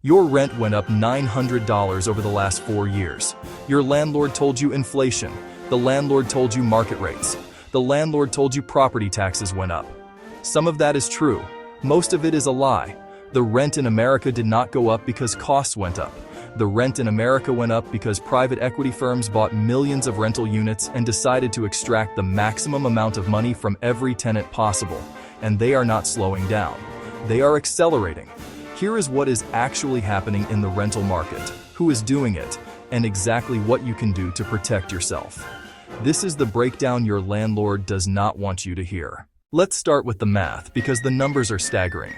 Your rent went up $900 over the last 4 years. Your landlord told you inflation. The landlord told you market rates. The landlord told you property taxes went up. Some of that is true. Most of it is a lie. The rent in America did not go up because costs went up. The rent in America went up because private equity firms bought millions of rental units and decided to extract the maximum amount of money from every tenant possible. And they are not slowing down. They are accelerating. Here is what is actually happening in the rental market, who is doing it, and exactly what you can do to protect yourself. This is the breakdown your landlord does not want you to hear. Let's start with the math because the numbers are staggering.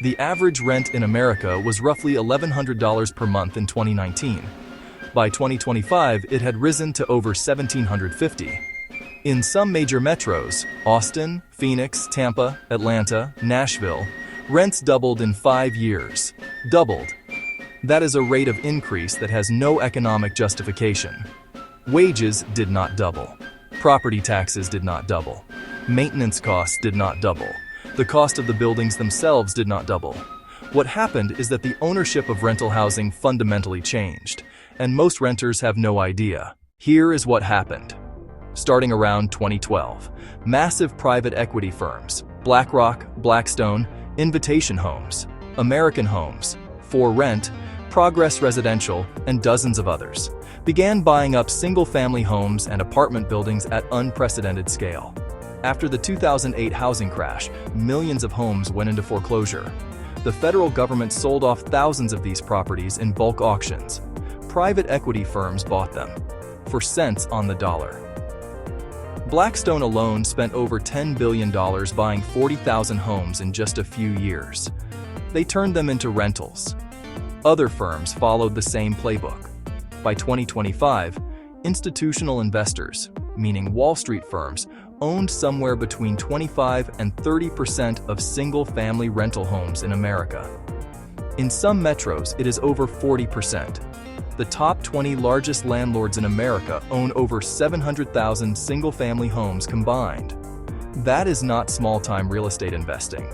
The average rent in America was roughly $1,100 per month in 2019. By 2025, it had risen to over $1,750. In some major metros, Austin, Phoenix, Tampa, Atlanta, Nashville, rents doubled in 5 years. Doubled. That is a rate of increase that has no economic justification. Wages did not double. Property taxes did not double. Maintenance costs did not double. The cost of the buildings themselves did not double. What happened is that the ownership of rental housing fundamentally changed, and most renters have no idea. Here is what happened. Starting around 2012, massive private equity firms, BlackRock, Blackstone, Invitation Homes, American Homes, For Rent, Progress Residential, and dozens of others, began buying up single-family homes and apartment buildings at unprecedented scale. After the 2008 housing crash, millions of homes went into foreclosure. The federal government sold off thousands of these properties in bulk auctions. Private equity firms bought them for cents on the dollar. Blackstone alone spent over $10 billion buying 40,000 homes in just a few years. They turned them into rentals. Other firms followed the same playbook. By 2025, institutional investors, meaning Wall Street firms, owned somewhere between 25 and 30% of single-family rental homes in America. In some metros, it is over 40%. The top 20 largest landlords in America own over 700,000 single-family homes combined. That is not small-time real estate investing.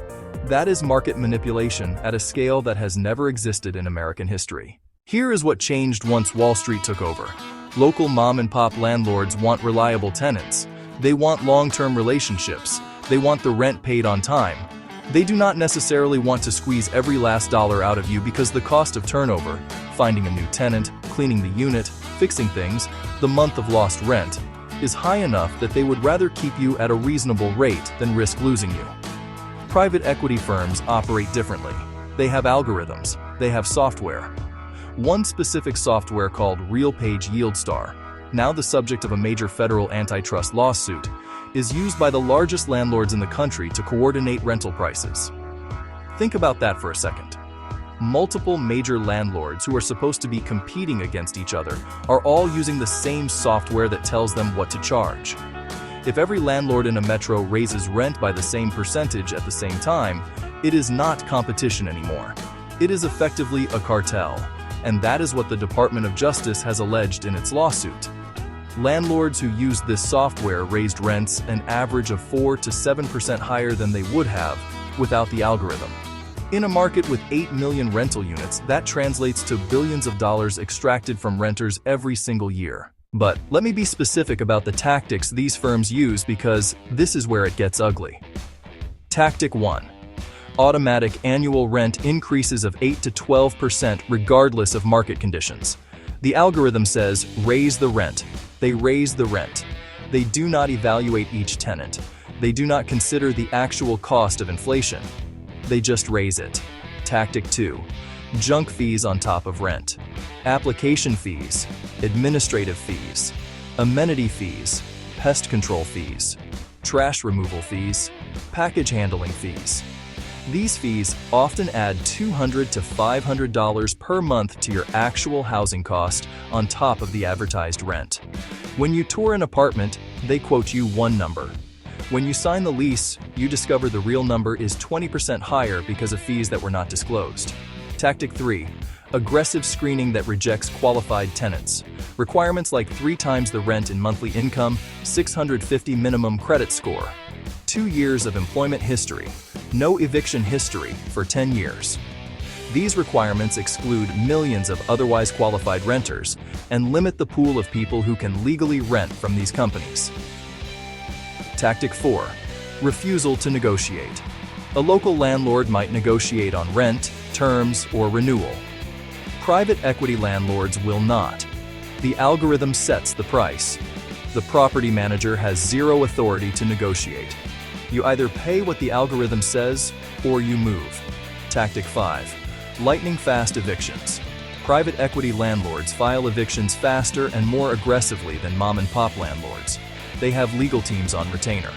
That is market manipulation at a scale that has never existed in American history. Here is what changed once Wall Street took over. Local mom-and-pop landlords want reliable tenants. They want long-term relationships. They want the rent paid on time. They do not necessarily want to squeeze every last dollar out of you because the cost of turnover, finding a new tenant, cleaning the unit, fixing things, the month of lost rent, is high enough that they would rather keep you at a reasonable rate than risk losing you. Private equity firms operate differently. They have algorithms. They have software. One specific software called RealPage YieldStar, now the subject of a major federal antitrust lawsuit, is used by the largest landlords in the country to coordinate rental prices. Think about that for a second. Multiple major landlords who are supposed to be competing against each other are all using the same software that tells them what to charge. If every landlord in a metro raises rent by the same percentage at the same time, it is not competition anymore. It is effectively a cartel, and that is what the Department of Justice has alleged in its lawsuit. Landlords who used this software raised rents an average of 4 to 7% higher than they would have without the algorithm. In a market with 8 million rental units, that translates to billions of dollars extracted from renters every single year. But let me be specific about the tactics these firms use because this is where it gets ugly. Tactic 1. Automatic annual rent increases of 8 to 12% regardless of market conditions. The algorithm says, raise the rent. They raise the rent. They do not evaluate each tenant. They do not consider the actual cost of inflation. They just raise it. Tactic 2. Junk fees on top of rent. Application fees, administrative fees, amenity fees, pest control fees, trash removal fees, package handling fees. These fees often add $200 to $500 per month to your actual housing cost on top of the advertised rent. When you tour an apartment, they quote you one number. When you sign the lease, you discover the real number is 20% higher because of fees that were not disclosed. Tactic 3. Aggressive screening that rejects qualified tenants. Requirements like 3 times the rent in monthly income, 650 minimum credit score, 2 years of employment history, no eviction history for 10 years. These requirements exclude millions of otherwise qualified renters and limit the pool of people who can legally rent from these companies. Tactic 4. Refusal to negotiate. A local landlord might negotiate on rent, terms, or renewal. Private equity landlords will not. The algorithm sets the price. The property manager has zero authority to negotiate. You either pay what the algorithm says or you move. Tactic 5. Lightning-fast evictions. Private equity landlords file evictions faster and more aggressively than mom-and-pop landlords. They have legal teams on retainer.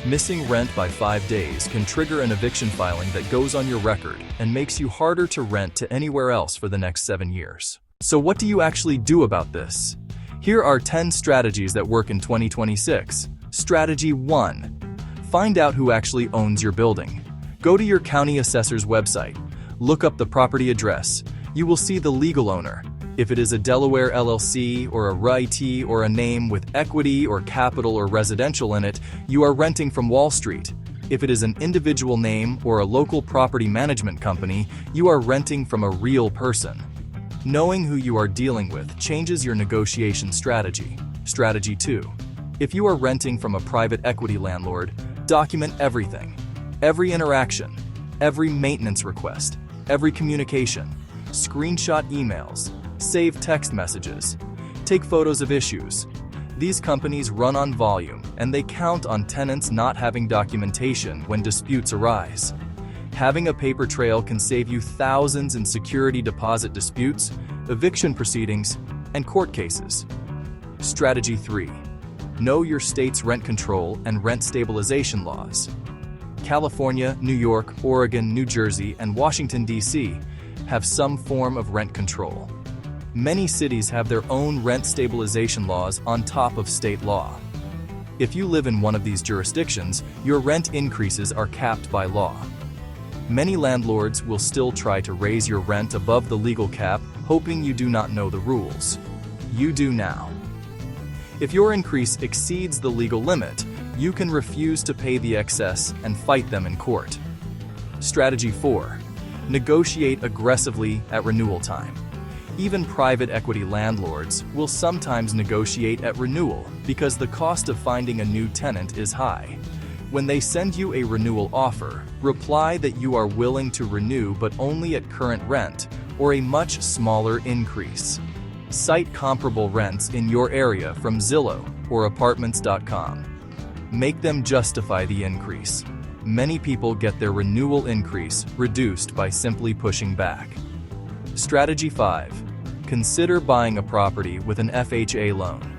Missing rent by 5 days can trigger an eviction filing that goes on your record and makes you harder to rent to anywhere else for the next 7 years. So what do you actually do about this? Here are 10 strategies that work in 2026. Strategy 1. Find out who actually owns your building. Go to your county assessor's website. Look up the property address. You will see the legal owner. If it is a Delaware LLC or a REIT or a name with equity or capital or residential in it, you are renting from Wall Street. If it is an individual name or a local property management company, you are renting from a real person. Knowing who you are dealing with changes your negotiation strategy. Strategy 2. If you are renting from a private equity landlord, document everything. Every interaction, every maintenance request, every communication. Screenshot emails. Save text messages. Take photos of issues. These companies run on volume, and they count on tenants not having documentation when disputes arise. Having a paper trail can save you thousands in security deposit disputes, eviction proceedings, and court cases. Strategy 3. Know your state's rent control and rent stabilization laws. California, New York, Oregon, New Jersey, and Washington, D.C. have some form of rent control. Many cities have their own rent stabilization laws on top of state law. If you live in one of these jurisdictions, your rent increases are capped by law. Many landlords will still try to raise your rent above the legal cap, hoping you do not know the rules. You do now. If your increase exceeds the legal limit, you can refuse to pay the excess and fight them in court. Strategy 4. Negotiate aggressively at renewal time. Even private equity landlords will sometimes negotiate at renewal because the cost of finding a new tenant is high. When they send you a renewal offer, reply that you are willing to renew but only at current rent or a much smaller increase. Cite comparable rents in your area from Zillow or apartments.com. Make them justify the increase. Many people get their renewal increase reduced by simply pushing back. Strategy 5. Consider buying a property with an FHA loan.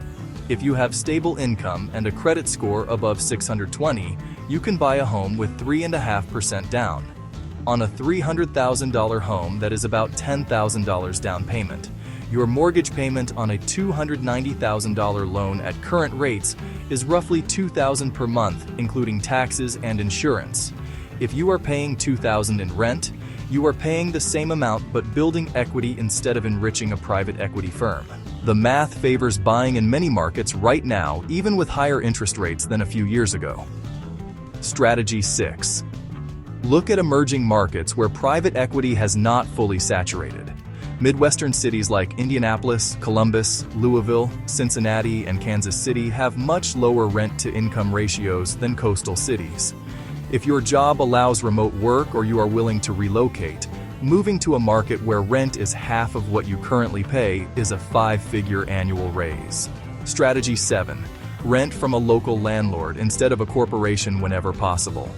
If you have stable income and a credit score above 620, you can buy a home with 3.5% down. On a $300,000 home, that is about $10,000 down payment. Your mortgage payment on a $290,000 loan at current rates is roughly $2,000 per month, including taxes and insurance. If you are paying $2,000 in rent, you are paying the same amount but building equity instead of enriching a private equity firm. The math favors buying in many markets right now, even with higher interest rates than a few years ago. Strategy 6. Look at emerging markets where private equity has not fully saturated. Midwestern cities like Indianapolis, Columbus, Louisville, Cincinnati, and Kansas City have much lower rent-to-income ratios than coastal cities. If your job allows remote work or you are willing to relocate, moving to a market where rent is half of what you currently pay is a 5-figure annual raise. Strategy 7. Rent from a local landlord instead of a corporation whenever possible.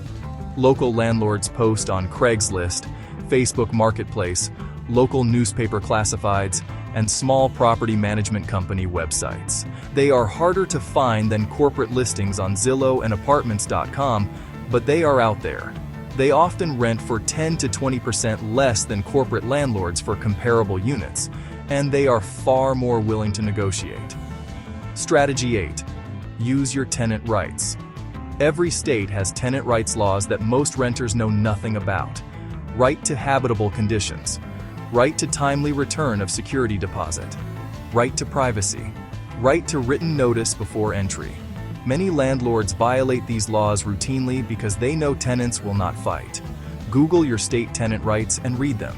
Local landlords post on Craigslist, Facebook Marketplace, local newspaper classifieds, and small property management company websites. They are harder to find than corporate listings on Zillow and apartments.com, but they are out there. They often rent for 10 to 20% less than corporate landlords for comparable units, and they are far more willing to negotiate. Strategy 8. Use your tenant rights. Every state has tenant rights laws that most renters know nothing about. Right to habitable conditions. Right to timely return of security deposit. Right to privacy. Right to written notice before entry. Many landlords violate these laws routinely because they know tenants will not fight. Google your state tenant rights and read them.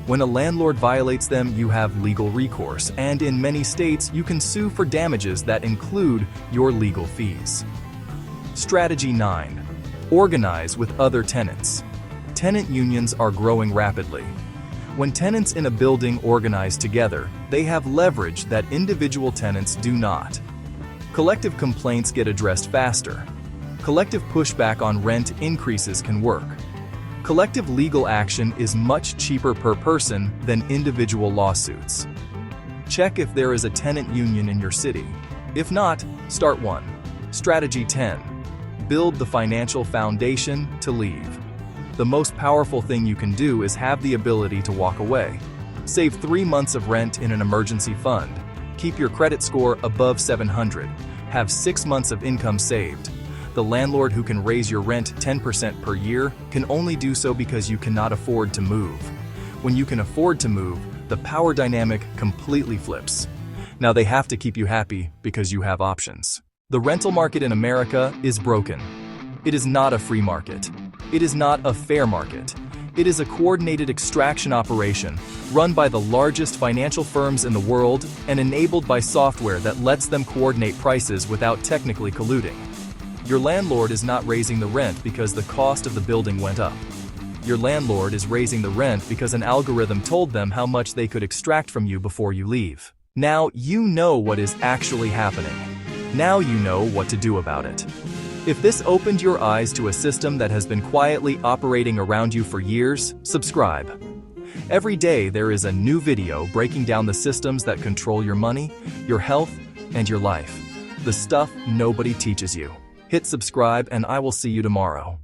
When a landlord violates them, you have legal recourse, and in many states, you can sue for damages that include your legal fees. Strategy 9. Organize with other tenants. Tenant unions are growing rapidly. When tenants in a building organize together, they have leverage that individual tenants do not. Collective complaints get addressed faster. Collective pushback on rent increases can work. Collective legal action is much cheaper per person than individual lawsuits. Check if there is a tenant union in your city. If not, start one. Strategy 10. Build the financial foundation to leave. The most powerful thing you can do is have the ability to walk away. Save 3 months of rent in an emergency fund. Keep your credit score above 700. Have 6 months of income saved. The landlord who can raise your rent 10% per year can only do so because you cannot afford to move. When you can afford to move, the power dynamic completely flips. Now they have to keep you happy because you have options. The rental market in America is broken. It is not a free market. It is not a fair market. It is a coordinated extraction operation run by the largest financial firms in the world and enabled by software that lets them coordinate prices without technically colluding. Your landlord is not raising the rent because the cost of the building went up. Your landlord is raising the rent because an algorithm told them how much they could extract from you before you leave. Now you know what is actually happening. Now you know what to do about it. If this opened your eyes to a system that has been quietly operating around you for years, subscribe. Every day there is a new video breaking down the systems that control your money, your health, and your life. The stuff nobody teaches you. Hit subscribe and I will see you tomorrow.